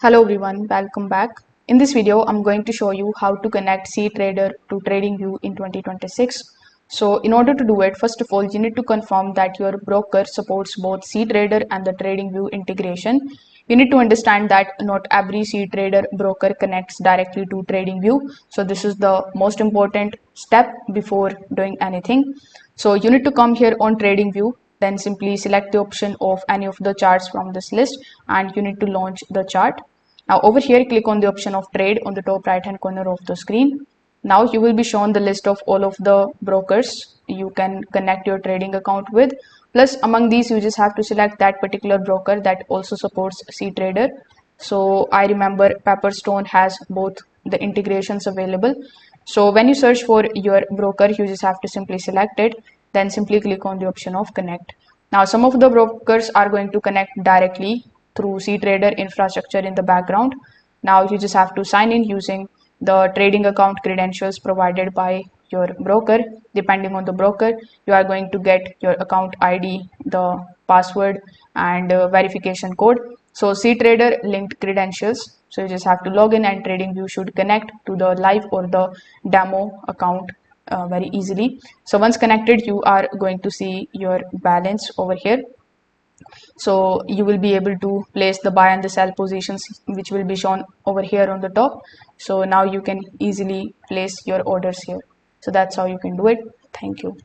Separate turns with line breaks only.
Hello everyone, welcome back. In this video, I'm going to show you how to connect cTrader to TradingView in 2026. So in order to do it, first of all, you need to confirm that your broker supports both cTrader and the TradingView integration. You need to understand that not every cTrader broker connects directly to TradingView. So this is the most important step before doing anything. So you need to come here on TradingView, then simply select the option of any of the charts from this list and you need to launch the chart. Now over here, click on the option of trade on the top right hand corner of the screen. Now you will be shown the list of all of the brokers you can connect your trading account with. Plus among these, you just have to select that particular broker that also supports cTrader. So I remember Pepperstone has both the integrations available. So when you search for your broker, you just have to simply select it, then simply click on the option of connect. Now some of the brokers are going to connect directly through cTrader infrastructure in the background. Now you just have to sign in using the trading account credentials provided by your broker. Depending on the broker, you are going to get your account ID, the password and verification code. So cTrader linked credentials. So you just have to log in and TradingView should connect to the live or the demo account very easily. So once connected, you are going to see your balance over here. So you will be able to place the buy and the sell positions, which will be shown over here on the top. So now you can easily place your orders here. So that's how you can do it. Thank you.